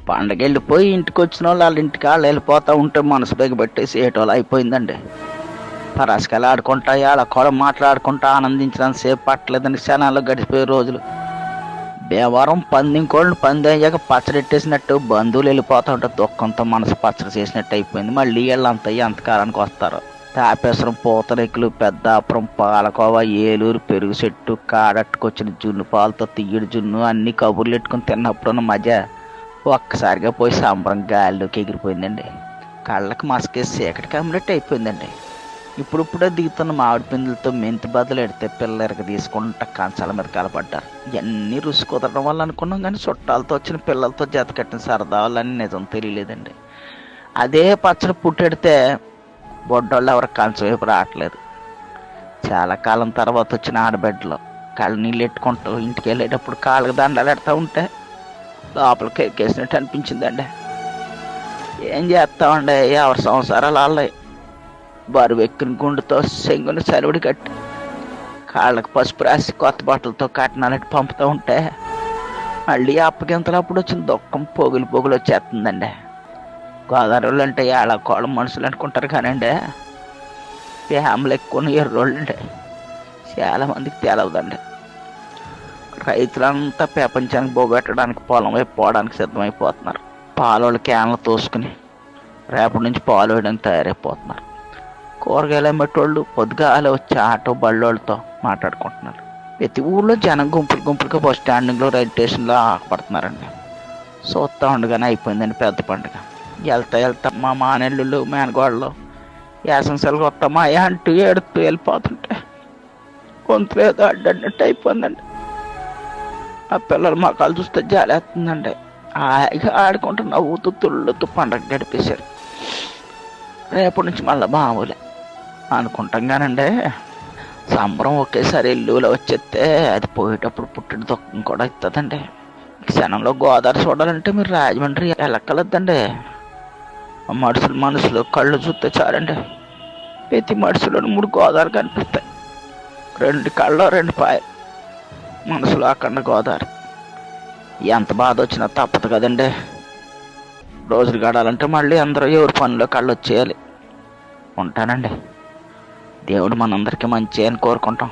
పండగ వెళ్ళిపోయి ఇంటికి వచ్చిన వాళ్ళు వాళ్ళ ఇంటికి వాళ్ళు వెళ్ళిపోతూ ఉంటే మనసు బిగబెట్టేసి ఏటోళ్ళు అయిపోయిందండి. పరాసుకాయలు ఆడుకుంటా వాళ్ళ కూడా మాట్లాడుకుంటా ఆనందించడానికి సేపు పట్టలేదని క్షణాల్లో గడిచిపోయే రోజులు. భీమవరం పందింకోళ్ళు పంది అయ్యాక పచ్చడెట్టేసినట్టు బంధువులు వెళ్ళిపోతూ ఉంటే దుఃఖంతో మనసు పచ్చడి చేసినట్టు అయిపోయింది. మళ్ళీ వీళ్ళంతా ఎంతకాలానికి వస్తారు? తాపేశ్వరం, పూతరేకులు, పెద్దాపురం, పాలకోవ, ఏలూరు, పెరుగు చెట్టు, కాడట్టుకొచ్చిన జున్ను పాలతో తీయడి జున్ను అన్ని కబుర్లు పెట్టుకుని తిన్నప్పుడున్న మజా ఒక్కసారిగా పోయి సంబరం గాలిలోకి ఎగిరిపోయిందండి. కళ్ళకి మసకేసి చీకటి కమ్మినట్టు అయిపోయిందండి. ఇప్పుడిప్పుడే దిగుతున్న మామిడి పిందులతో మెంతి బదులు ఎడితే పిల్లలకి తీసుకుంటా కంచాల మీద కలపడ్డారు. ఇవన్నీ రుచి కుదరడం వల్ల అనుకున్నాం, కానీ చుట్టాలతో వచ్చిన పిల్లలతో జత కట్టిన సరదా వాళ్ళని నిజం తెలియలేదండి. అదే పచ్చడి పుట్టెడితే బొడ్డోళ్ళు ఎవరికి కంచం వైపు రావట్లేదు. చాలా కాలం తర్వాత వచ్చిన ఆడబిడ్డలు కళ్ళు నీళ్ళు ఎట్టుకుంటూ ఇంటికి వెళ్ళేటప్పుడు కాళ్ళకి దండాలు ఎడతా ఉంటే లోపలికి ఎక్కేసినట్టు అనిపించిందండి. ఏం చేస్తామండి, ఎవరి సంసారాలు వాళ్ళవి. బరువు ఎక్కిన గుండుతో సెంగుని సలివిడి కట్టి కాళ్ళకి పసుపు రాసి కొత్త బట్టలతో కట్నాలట్టు పంపుతూ ఉంటే మళ్ళీ అప్పగింతలప్పుడు వచ్చిన దుఃఖం పొగులు వచ్చేస్తుందండి. గోదావరి అంటే ఏళ్ళ కోళ్ళ మనుషులు అనుకుంటారు కానండి, ఫ్యామిలీ ఎక్కువ ఎర్రోళ్ళు అండి. చాలామందికి తెలవదండి. రైతులంతా ప్రపంచానికి బొగట్టడానికి పొలం వైపు పోవడానికి సిద్ధమైపోతున్నారు. పాలోళ్ళు క్యాన్లు తోసుకుని రేపటి నుంచి పాలు వేయడానికి తయారైపోతున్నారు. కూరగాయలు అమ్మేటోళ్ళు పొద్దుగాల వచ్చి ఆటో బళ్ళోళ్ళతో మాట్లాడుకుంటున్నారు. ప్రతి ఊళ్ళో జనం గుంపులుగా బస్ స్టాండింగ్లో, రైల్ స్టేషన్లో ఆగపడుతున్నారండి. చూస్తూ ఉండగానే అయిపోయిందండి పెద్ద పండుగ. వెళ్తా మా మానెల్లుళ్ళు, మేనగోడలు యాసంశాలకు వస్తామా అంటూ ఏడుతూ వెళ్ళిపోతుంటే గొంతులు ఏదో అడ్డన్నట్టు అయిపోయిందండి. ఆ పిల్లలు మొక్కలు చూస్తే జాలేస్తుందండి. హాయిగా ఆడుకుంటూ నవ్వుతూ తుళ్ళుతూ పండగ గడిపేశారు. రేపటి నుంచి మళ్ళీ మామూలే అనుకుంటాం కానండి, సంబరం ఒకేసారి ఇల్లులో వచ్చేస్తే అది పోయేటప్పుడు పుట్టిన దుఃఖం కూడా ఇస్తుందండి. క్షణంలో గోదావరి చూడాలంటే మీరు రాజమండ్రి వెళ్ళక్కలద్దండి. మనుషులు కళ్ళు చూస్తే చాలండి, ప్రతి మనుషులో 3 గోదావరి కనిపిస్తాయి. 2 కళ్ళు 2 పాయలు, మనసులో అక్కడ గోదావరి. ఎంత బాధ వచ్చినా తప్పదు కదండి. రోజులు గడాలంటే మళ్ళీ అందరూ ఎవరి పనిలో కళ్ళు వచ్చేయాలి. ఉంటానండి. దేవుడు మనందరికీ మంచి అని కోరుకుంటాం.